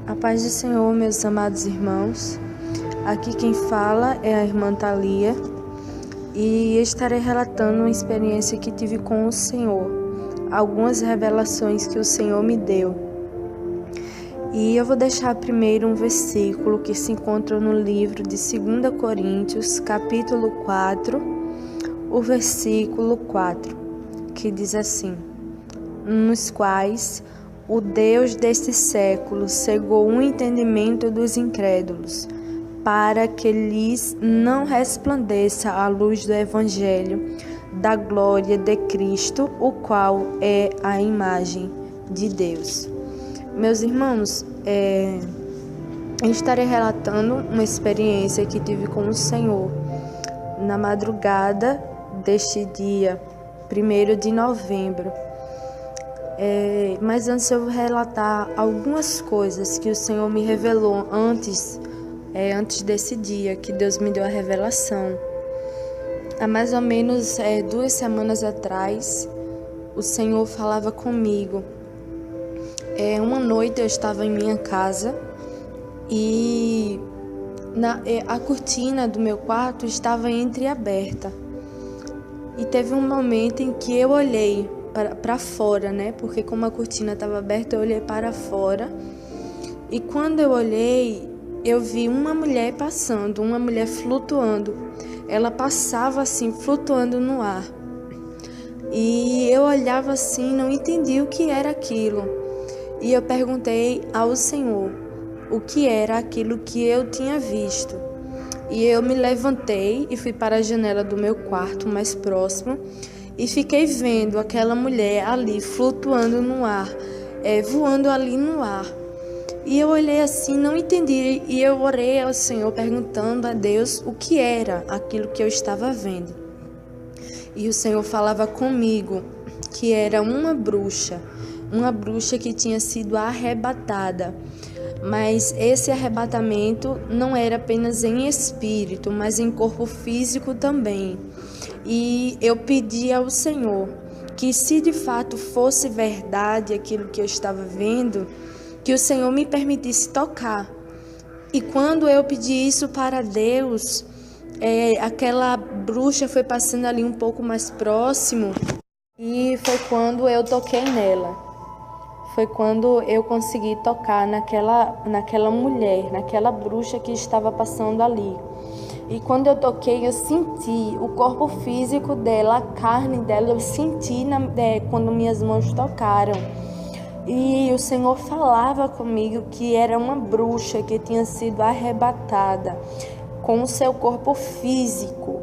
A paz do Senhor, meus amados irmãos. Aqui quem fala é a irmã Thalia e estarei relatando uma experiência que tive com o Senhor, algumas revelações que o Senhor me deu. E eu vou deixar primeiro um versículo que se encontra no livro de 2 Coríntios, capítulo 4, o versículo 4, que diz assim: nos quais o Deus deste século cegou o entendimento dos incrédulos, para que lhes não resplandeça a luz do Evangelho da glória de Cristo, o qual é a imagem de Deus. Meus irmãos, eu estarei relatando uma experiência que tive com o Senhor na madrugada deste dia 1º de novembro. Mas antes eu vou relatar algumas coisas que o Senhor me revelou antes desse dia, que Deus me deu a revelação. Há mais ou menos 2 semanas atrás, o Senhor falava comigo. Uma noite eu estava em minha casa e a cortina do meu quarto estava entreaberta. E teve um momento em que eu olhei para fora, né? Porque como a cortina estava aberta, eu olhei para fora. E quando eu olhei, eu vi uma mulher passando, uma mulher flutuando. Ela passava assim, flutuando no ar. E eu olhava assim, não entendi o que era aquilo. E eu perguntei ao Senhor o que era aquilo que eu tinha visto. E eu me levantei e fui para a janela do meu quarto mais próximo e fiquei vendo aquela mulher ali flutuando no ar, voando ali no ar. E eu olhei assim, não entendi, e eu orei ao Senhor perguntando a Deus o que era aquilo que eu estava vendo. E o Senhor falava comigo que era uma bruxa que tinha sido arrebatada. Mas esse arrebatamento não era apenas em espírito, mas em corpo físico também. E eu pedi ao Senhor que, se de fato fosse verdade aquilo que eu estava vendo, que o Senhor me permitisse tocar. E quando eu pedi isso para Deus, aquela bruxa foi passando ali um pouco mais próximo e foi quando eu toquei nela. Foi quando eu consegui tocar naquela mulher, naquela bruxa que estava passando ali. E quando eu toquei, eu senti o corpo físico dela, a carne dela, eu senti quando minhas mãos tocaram. E o Senhor falava comigo que era uma bruxa que tinha sido arrebatada com o seu corpo físico.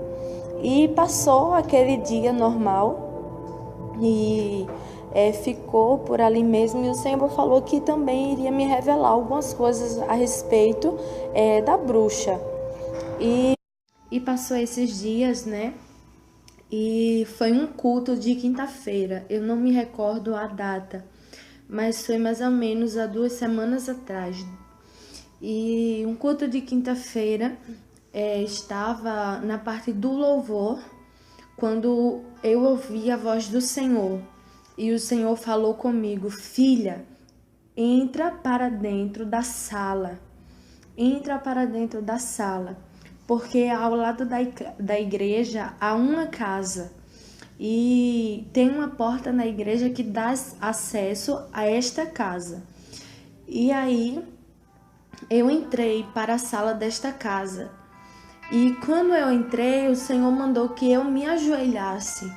E passou aquele dia normal e ficou por ali mesmo, e o Senhor falou que também iria me revelar algumas coisas a respeito da bruxa. E passou esses dias, né? E foi um culto de quinta-feira, eu não me recordo a data, mas foi mais ou menos há 2 semanas atrás. E um culto de quinta-feira estava na parte do louvor, quando eu ouvi a voz do Senhor. E o Senhor falou comigo: filha, entra para dentro da sala. Entra para dentro da sala. Porque ao lado da igreja há uma casa. E tem uma porta na igreja que dá acesso a esta casa. E aí eu entrei para a sala desta casa. E quando eu entrei, o Senhor mandou que eu me ajoelhasse.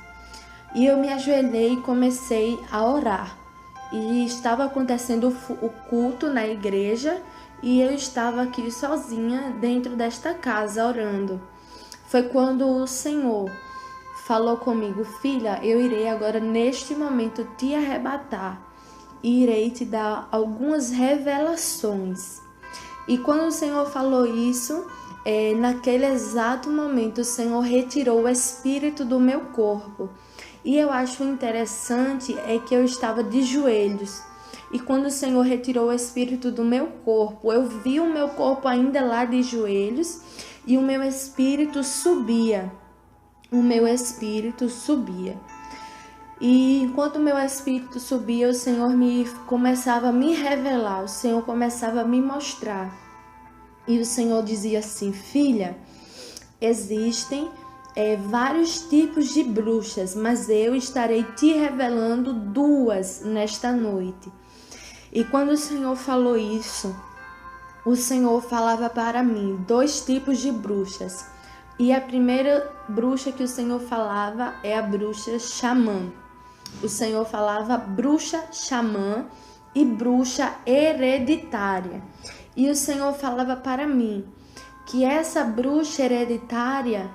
E eu me ajoelhei e comecei a orar. E estava acontecendo o culto na igreja e eu estava aqui sozinha dentro desta casa orando. Foi quando o Senhor falou comigo: filha, eu irei agora neste momento te arrebatar e irei te dar algumas revelações. E quando o Senhor falou isso, naquele exato momento o Senhor retirou o espírito do meu corpo. E eu acho interessante que eu estava de joelhos. E quando o Senhor retirou o espírito do meu corpo, eu vi o meu corpo ainda lá de joelhos e o meu espírito subia. E enquanto meu espírito subia, o Senhor começava a me revelar, o Senhor começava a me mostrar. E o Senhor dizia assim: filha, existem vários tipos de bruxas, mas eu estarei te revelando 2 nesta noite. E quando o Senhor falou isso, o Senhor falava para mim 2 tipos de bruxas. E a primeira bruxa que o Senhor falava é a bruxa xamã. O Senhor falava bruxa xamã e bruxa hereditária. E o Senhor falava para mim que essa bruxa hereditária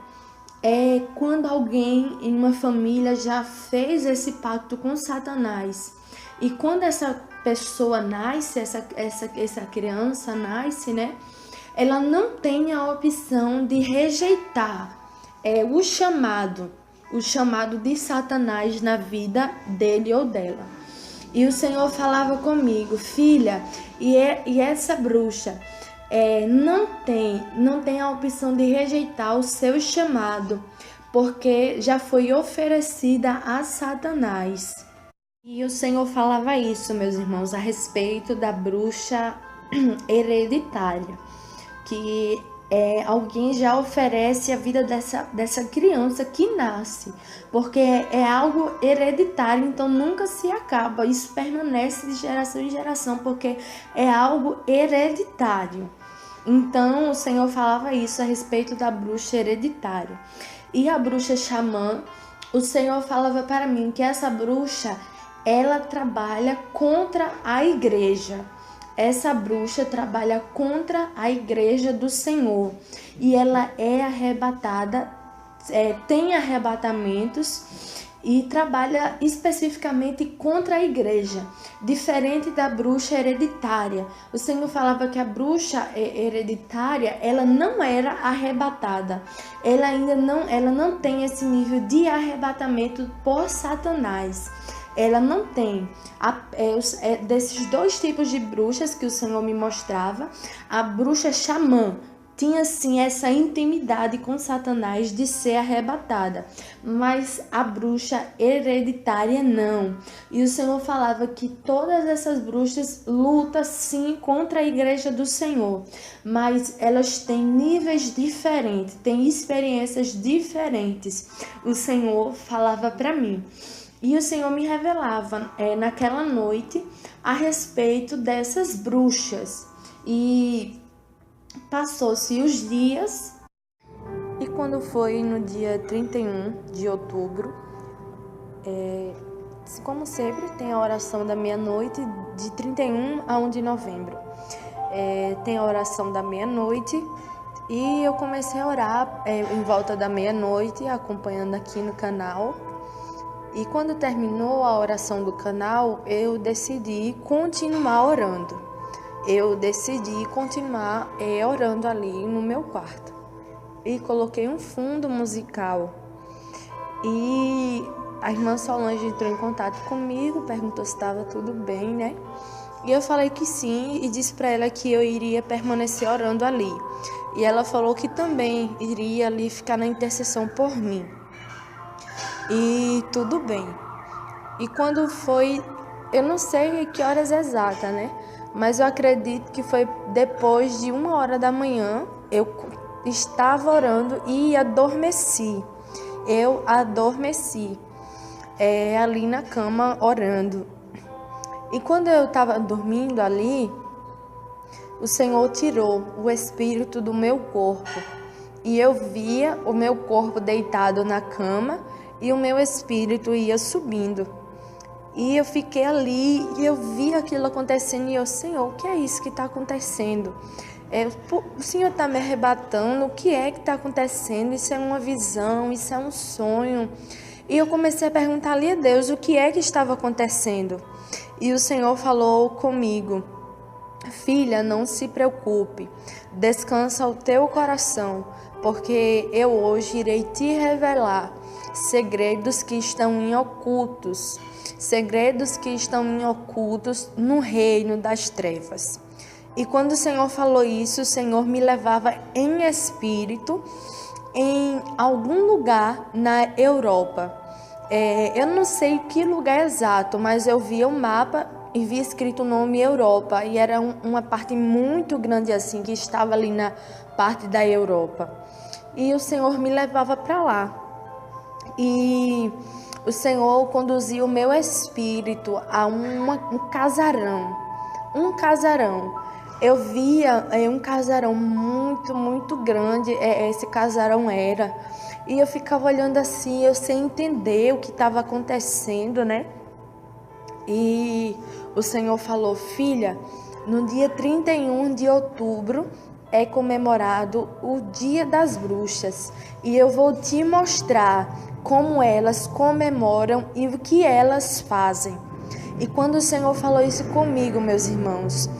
é quando alguém em uma família já fez esse pacto com Satanás. E quando essa pessoa nasce, essa criança nasce, né? Ela não tem a opção de rejeitar o chamado de Satanás na vida dele ou dela. E o Senhor falava comigo: filha, e essa bruxa não tem a opção de rejeitar o seu chamado, porque já foi oferecida a Satanás. E o Senhor falava isso, meus irmãos, a respeito da bruxa hereditária, que alguém já oferece a vida dessa criança que nasce, porque é algo hereditário, então nunca se acaba, isso permanece de geração em geração, porque é algo hereditário. Então o Senhor falava isso a respeito da bruxa hereditária. E a bruxa xamã, o Senhor falava para mim que essa bruxa, ela trabalha contra a igreja. Essa bruxa trabalha contra a igreja do Senhor e ela é arrebatada, tem arrebatamentos e trabalha especificamente contra a igreja, diferente da bruxa hereditária. O Senhor falava que a bruxa hereditária, ela não era arrebatada, ela não tem esse nível de arrebatamento por Satanás. Ela não tem. Desses 2 tipos de bruxas que o Senhor me mostrava, a bruxa xamã tinha sim essa intimidade com Satanás de ser arrebatada, mas a bruxa hereditária não. E o Senhor falava que todas essas bruxas lutam sim contra a igreja do Senhor, mas elas têm níveis diferentes, têm experiências diferentes. O Senhor falava para mim. E o Senhor me revelava naquela noite a respeito dessas bruxas. E passou-se os dias. E quando foi no dia 31 de outubro, como sempre, tem a oração da meia-noite, de 31 a 1 de novembro. Tem a oração da meia-noite. E eu comecei a orar em volta da meia-noite, acompanhando aqui no canal. E quando terminou a oração do canal, eu decidi continuar orando. Eu decidi continuar orando ali no meu quarto. E coloquei um fundo musical. E a irmã Solange entrou em contato comigo, perguntou se estava tudo bem, né? E eu falei que sim e disse para ela que eu iria permanecer orando ali. E ela falou que também iria ali ficar na intercessão por mim. E tudo bem. E quando foi, eu não sei que horas exatas, né? Mas eu acredito que foi depois de 1h da manhã, eu estava orando e adormeci. Eu adormeci ali na cama orando. E quando eu estava dormindo ali, o Senhor tirou o espírito do meu corpo. E eu via o meu corpo deitado na cama e o meu espírito ia subindo. E eu fiquei ali e eu vi aquilo acontecendo e eu, Senhor, o que é isso que está acontecendo? O Senhor está me arrebatando, o que é que está acontecendo? Isso é uma visão, isso é um sonho. E eu comecei a perguntar ali a Deus o que é que estava acontecendo. E o Senhor falou comigo: filha, não se preocupe, descansa o teu coração, porque eu hoje irei te revelar segredos que estão em ocultos, segredos que estão em ocultos no reino das trevas. E quando o Senhor falou isso, o Senhor me levava em espírito em algum lugar na Europa. Eu não sei que lugar exato, mas eu via o mapa e vi escrito o nome Europa, e era uma parte muito grande assim, que estava ali na parte da Europa. E o Senhor me levava para lá. E o Senhor conduzia o meu espírito a um casarão. Um casarão. Eu via um casarão muito, muito grande. Esse casarão era. E eu ficava olhando assim, eu sem entender o que estava acontecendo, né? E o Senhor falou: filha, no dia 31 de outubro é comemorado o Dia das Bruxas. E eu vou te mostrar como elas comemoram e o que elas fazem. E quando o Senhor falou isso comigo, meus irmãos,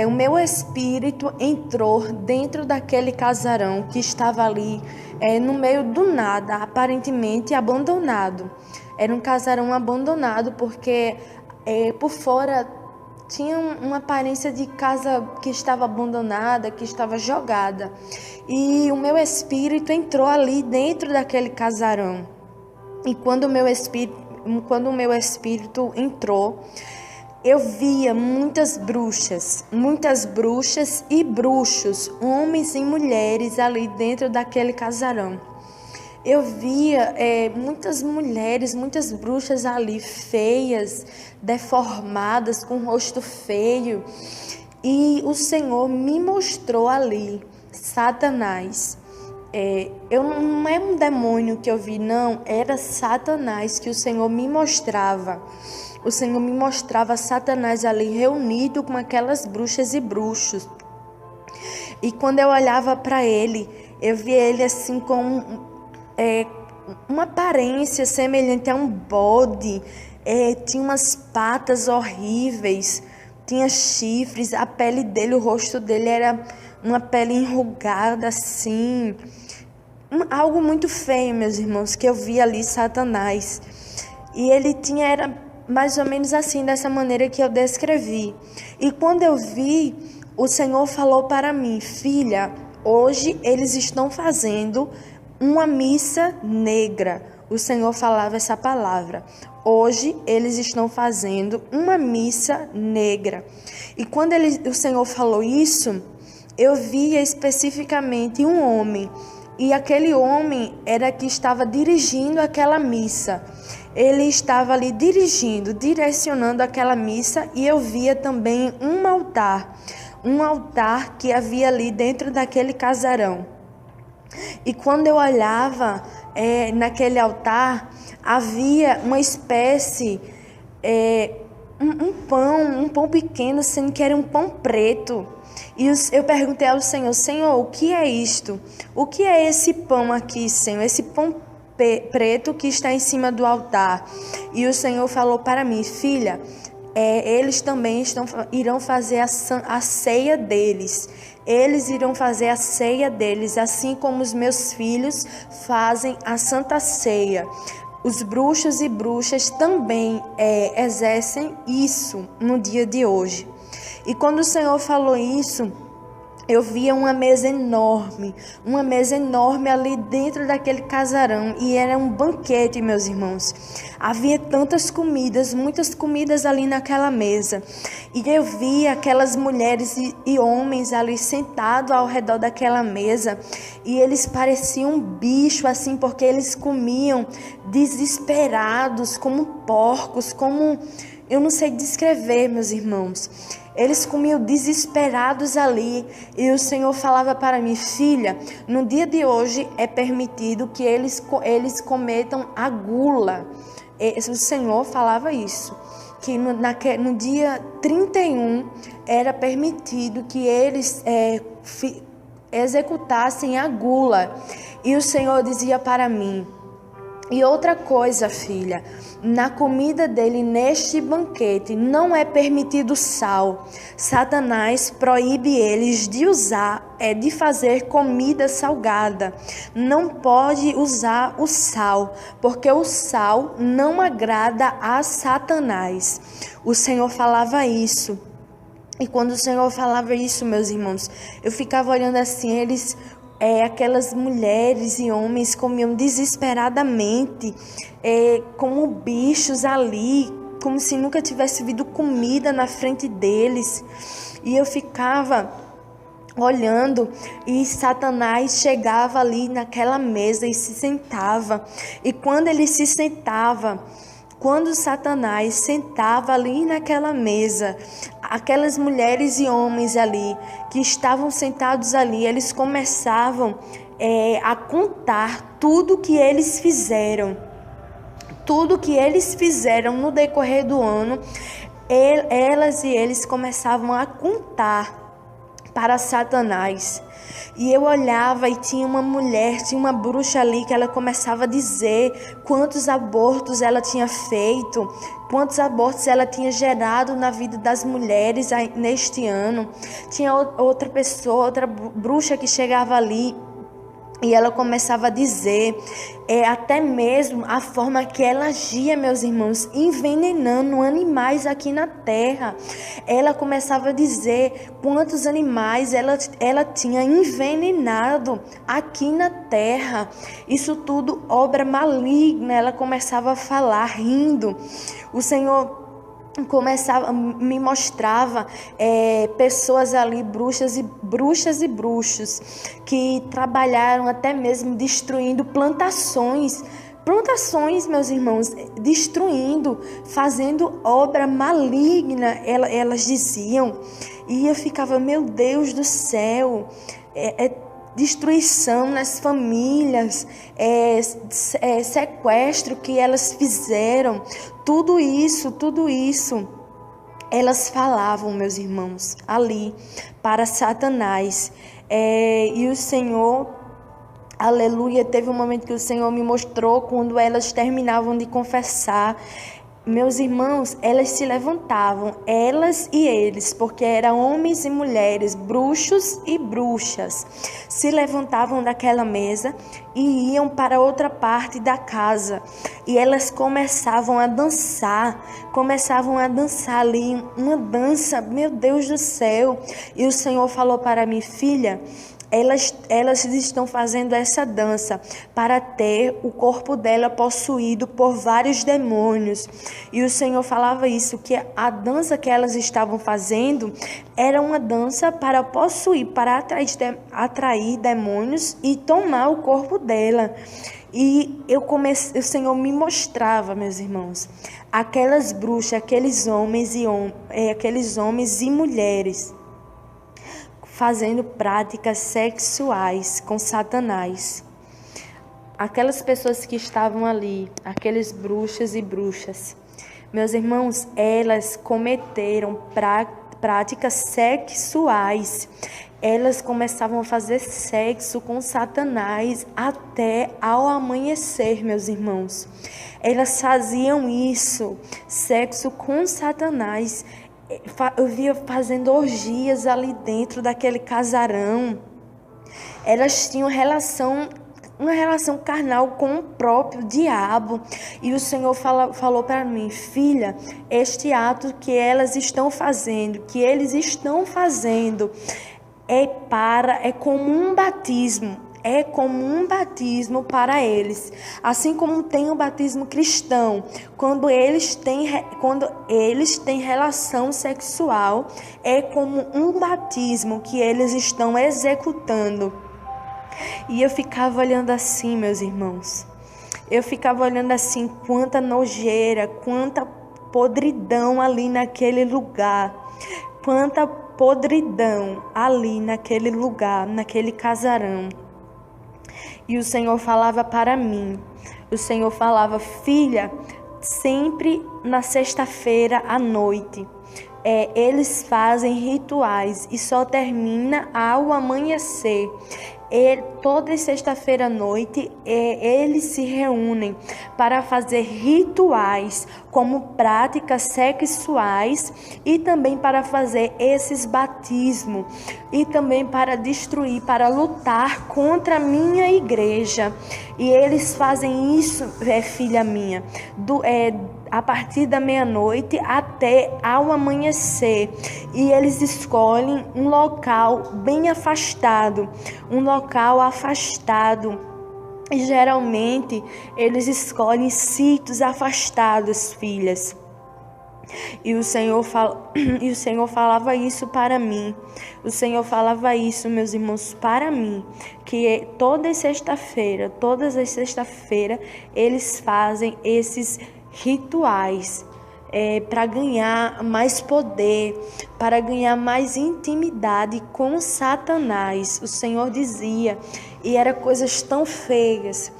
o meu espírito entrou dentro daquele casarão que estava ali no meio do nada, aparentemente abandonado. Era um casarão abandonado porque por fora tinha uma aparência de casa que estava abandonada, que estava jogada. E o meu espírito entrou ali dentro daquele casarão. E quando o meu espírito entrou, eu via muitas bruxas e bruxos, homens e mulheres ali dentro daquele casarão. Eu via muitas mulheres, muitas bruxas ali, feias, deformadas, com rosto feio. E o Senhor me mostrou ali Satanás. Não é um demônio que eu vi, não, era Satanás que o Senhor me mostrava. O Senhor me mostrava Satanás ali reunido com aquelas bruxas e bruxos. E quando eu olhava para ele, eu via ele assim com uma aparência semelhante a um bode. Tinha umas patas horríveis, tinha chifres, a pele dele, o rosto dele era uma pele enrugada assim. Algo muito feio, meus irmãos, que eu vi ali Satanás. E ele era mais ou menos assim, dessa maneira que eu descrevi. E quando eu vi, o Senhor falou para mim: filha, hoje eles estão fazendo uma missa negra. O Senhor falava essa palavra. Hoje eles estão fazendo uma missa negra. E quando o Senhor falou isso, eu via especificamente um homem. E aquele homem era que estava dirigindo aquela missa. Ele estava ali direcionando aquela missa, e eu via também um altar que havia ali dentro daquele casarão. E quando eu olhava naquele altar, havia uma espécie, um pão pequeno, sendo que era um pão preto. E eu perguntei ao Senhor: Senhor, o que é isto? O que é esse pão aqui, Senhor? Esse pão preto que está em cima do altar. E o Senhor falou para mim: filha, eles também irão fazer a ceia deles. Eles irão fazer a ceia deles, assim como os meus filhos fazem a Santa Ceia. Os bruxos e bruxas também exercem isso no dia de hoje. E quando o Senhor falou isso, eu via uma mesa enorme ali dentro daquele casarão, e era um banquete, meus irmãos. Havia tantas comidas, muitas comidas ali naquela mesa. E eu via aquelas mulheres e homens ali sentados ao redor daquela mesa, e eles pareciam um bicho assim, porque eles comiam desesperados, como porcos, como... Eu não sei descrever, meus irmãos. Eles comiam desesperados ali. E o Senhor falava para mim: filha, no dia de hoje é permitido que eles cometam a gula. O Senhor falava isso. Que no dia 31 era permitido que eles executassem a gula. E o Senhor dizia para mim: e outra coisa, filha, na comida dele, neste banquete, não é permitido sal. Satanás proíbe eles de fazer comida salgada. Não pode usar o sal, porque o sal não agrada a Satanás. O Senhor falava isso. E quando o Senhor falava isso, meus irmãos, eu ficava olhando assim, eles aquelas mulheres e homens comiam desesperadamente, como bichos ali, como se nunca tivesse havido comida na frente deles. E eu ficava olhando, e Satanás chegava ali naquela mesa e se sentava. E quando ele se sentava, quando Satanás sentava ali naquela mesa, aquelas mulheres e homens ali que estavam sentados ali, eles começavam a contar tudo que eles fizeram. Tudo que eles fizeram no decorrer do ano, elas e eles começavam a contar para Satanás. E eu olhava e tinha uma mulher, tinha uma bruxa ali que ela começava a dizer quantos abortos ela tinha feito, quantos abortos ela tinha gerado na vida das mulheres neste ano. Tinha outra pessoa, outra bruxa que chegava ali e ela começava a dizer até mesmo a forma que ela agia, meus irmãos, envenenando animais aqui na terra. Ela começava a dizer quantos animais ela tinha envenenado aqui na terra. Isso tudo obra maligna. Ela começava a falar rindo. O Senhor me mostrava pessoas ali, bruxas e bruxos, que trabalharam até mesmo destruindo plantações, meus irmãos, destruindo, fazendo obra maligna, elas diziam. E eu ficava, meu Deus do céu, destruição nas famílias, sequestro que elas fizeram, tudo isso, elas falavam, meus irmãos, ali para Satanás. E o Senhor, aleluia, teve um momento que o Senhor me mostrou quando elas terminavam de confessar. Meus irmãos, elas se levantavam, elas e eles, porque eram homens e mulheres, bruxos e bruxas, se levantavam daquela mesa e iam para outra parte da casa. E elas começavam a dançar ali, uma dança, meu Deus do céu. E o Senhor falou para mim, filha, elas estão fazendo essa dança para ter o corpo dela possuído por vários demônios. E o Senhor falava isso, que a dança que elas estavam fazendo era uma dança para possuir, para atrair demônios e tomar o corpo dela. E o Senhor me mostrava, meus irmãos, aquelas bruxas, aqueles homens e mulheres fazendo práticas sexuais com Satanás. Aquelas pessoas que estavam ali, aqueles bruxas e bruxas, meus irmãos, elas cometeram práticas sexuais. Elas começavam a fazer sexo com Satanás até ao amanhecer, meus irmãos. Elas faziam isso, sexo com Satanás. Eu via fazendo orgias ali dentro daquele casarão. Elas tinham uma relação carnal com o próprio diabo. E o Senhor falou para mim, filha, este ato que eles estão fazendo é como um batismo. É como um batismo para eles. Assim como tem o batismo cristão, quando eles têm relação sexual, é como um batismo que eles estão executando. E eu ficava olhando assim, meus irmãos. Eu ficava olhando assim, quanta nojeira, quanta podridão ali naquele lugar. Quanta podridão ali naquele lugar, naquele casarão. E o Senhor falava para mim, o Senhor falava, filha, sempre na sexta-feira à noite, eles fazem rituais e só termina ao amanhecer. Toda sexta-feira à noite, eles se reúnem para fazer rituais como práticas sexuais e também para fazer esses batismos e também para destruir, para lutar contra a minha igreja. E eles fazem isso, filha minha, a partir da meia-noite até ao amanhecer. E eles escolhem um local bem afastado, E geralmente eles escolhem sítios afastados, filhas. E o Senhor falava isso para mim. O Senhor falava isso, meus irmãos, para mim, que todas as sexta-feira, eles fazem esses rituais para ganhar mais poder, para ganhar mais intimidade com Satanás. O Senhor dizia, e eram coisas tão feias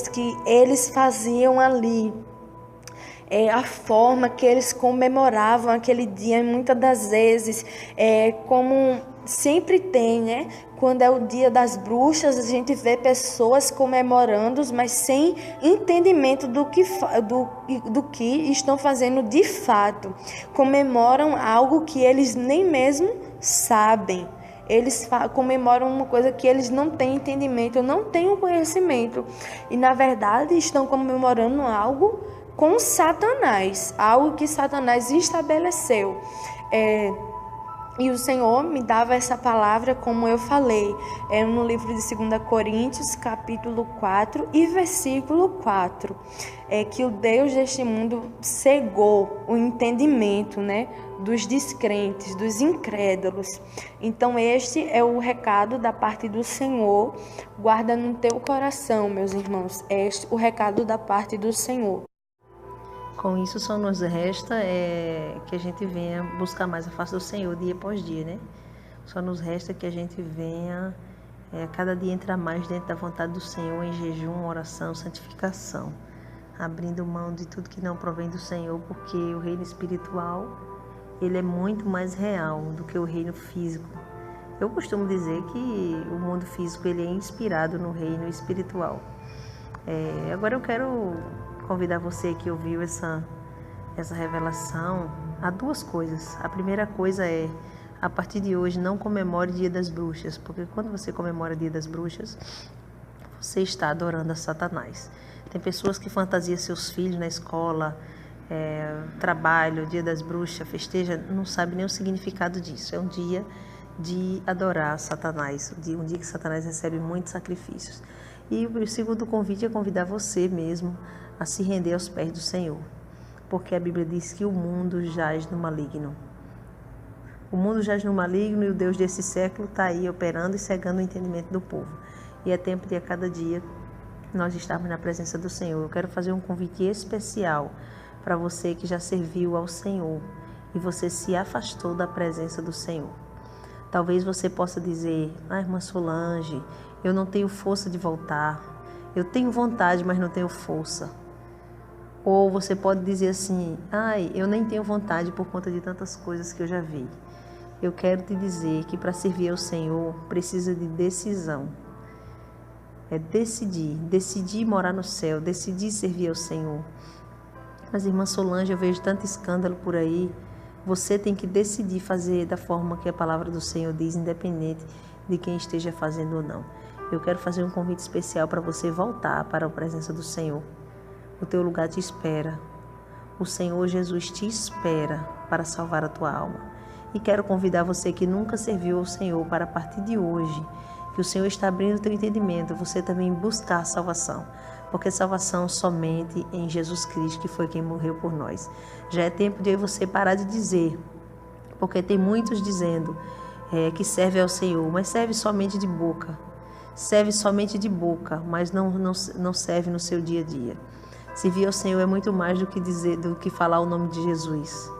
que eles faziam ali. A forma que eles comemoravam aquele dia, muitas das vezes, como sempre tem, né? Quando é o dia das bruxas, a gente vê pessoas comemorando, mas sem entendimento do que estão fazendo de fato. Comemoram algo que eles nem mesmo sabem. Eles comemoram uma coisa que eles não têm entendimento, não têm conhecimento. E, na verdade, estão comemorando algo com Satanás, algo que Satanás estabeleceu. E o Senhor me dava essa palavra, como eu falei, no livro de 2 Coríntios, capítulo 4 e versículo 4, que o Deus deste mundo cegou o entendimento, né, dos descrentes, dos incrédulos. Então este é o recado da parte do Senhor. Guarda no teu coração, meus irmãos, o recado da parte do Senhor. Com isso, só nos resta que a gente venha buscar mais a face do Senhor dia após dia, né? Só nos resta que a gente venha cada dia entrar mais dentro da vontade do Senhor em jejum, oração, santificação, abrindo mão de tudo que não provém do Senhor, porque o reino espiritual, ele é muito mais real do que o reino físico. Eu costumo dizer que o mundo físico, ele é inspirado no reino espiritual. Agora eu quero convidar você que ouviu essa revelação a duas coisas. A primeira coisa é, a partir de hoje, não comemore Dia das Bruxas, porque quando você comemora Dia das Bruxas, você está adorando a Satanás. Tem pessoas que fantasiam seus filhos na escola, trabalho, Dia das Bruxas, festeja, não sabe nem o significado disso. É um dia de adorar Satanás, um dia que Satanás recebe muitos sacrifícios. E o segundo convite é convidar você mesmo a se render aos pés do Senhor, porque a Bíblia diz que o mundo jaz no maligno. O mundo jaz no maligno e o Deus desse século está aí operando e cegando o entendimento do povo. E é tempo de a cada dia nós estarmos na presença do Senhor. Eu quero fazer um convite especial para você que já serviu ao Senhor e você se afastou da presença do Senhor. Talvez você possa dizer, irmã Solange, eu não tenho força de voltar. Eu tenho vontade, mas não tenho força. Ou você pode dizer assim, eu nem tenho vontade por conta de tantas coisas que eu já vi. Eu quero te dizer que para servir ao Senhor precisa de decisão. É decidir morar no céu, decidir servir ao Senhor. Mas, irmã Solange, eu vejo tanto escândalo por aí. Você tem que decidir fazer da forma que a palavra do Senhor diz, independente de quem esteja fazendo ou não. Eu quero fazer um convite especial para você voltar para a presença do Senhor. O teu lugar te espera. O Senhor Jesus te espera para salvar a tua alma. E quero convidar você que nunca serviu ao Senhor para a partir de hoje, que o Senhor está abrindo o teu entendimento, você também buscar salvação. Porque salvação somente em Jesus Cristo, que foi quem morreu por nós. Já é tempo de você parar de dizer, porque tem muitos dizendo que serve ao Senhor, mas serve somente de boca. Serve somente de boca, mas não serve no seu dia a dia. Servir ao Senhor é muito mais do que falar o nome de Jesus.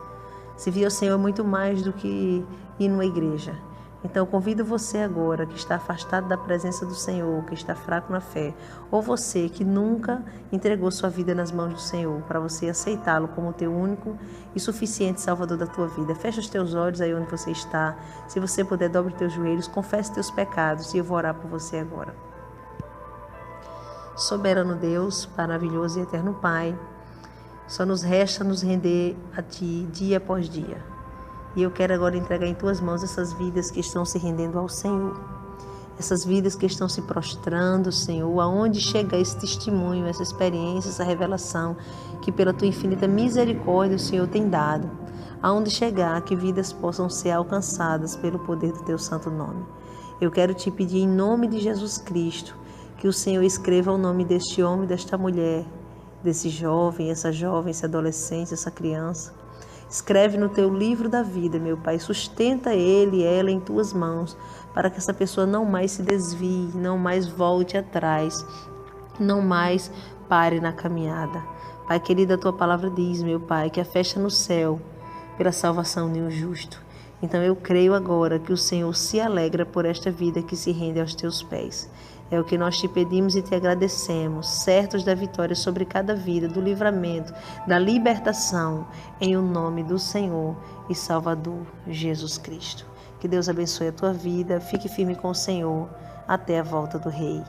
Servir ao Senhor é muito mais do que ir numa igreja. Então, eu convido você agora, que está afastado da presença do Senhor, que está fraco na fé, ou você que nunca entregou sua vida nas mãos do Senhor, para você aceitá-lo como teu único e suficiente Salvador da tua vida. Fecha os teus olhos aí onde você está. Se você puder, dobre os teus joelhos, confesse teus pecados e eu vou orar por você agora. Soberano Deus, maravilhoso e eterno Pai, só nos resta nos render a Ti dia após dia. E eu quero agora entregar em Tuas mãos essas vidas que estão se rendendo ao Senhor. essas vidas que estão se prostrando, Senhor, aonde chega esse testemunho, essa experiência, essa revelação que pela Tua infinita misericórdia o Senhor tem dado, aonde chegar, que vidas possam ser alcançadas pelo poder do Teu santo nome. Eu quero Te pedir em nome de Jesus Cristo, que o Senhor escreva o nome deste homem, desta mulher, desse jovem, esse adolescente, essa criança. Escreve no Teu livro da vida, meu Pai, sustenta ele e ela em Tuas mãos, para que essa pessoa não mais se desvie, não mais volte atrás, não mais pare na caminhada. Pai querido, a Tua palavra diz, meu Pai, que a festa no céu pela salvação de um justo. Então eu creio agora que o Senhor se alegra por esta vida que se rende aos Teus pés. É o que nós Te pedimos e Te agradecemos, certos da vitória sobre cada vida, do livramento, da libertação, em o nome do Senhor e Salvador Jesus Cristo. Que Deus abençoe a tua vida, fique firme com o Senhor, até a volta do Rei.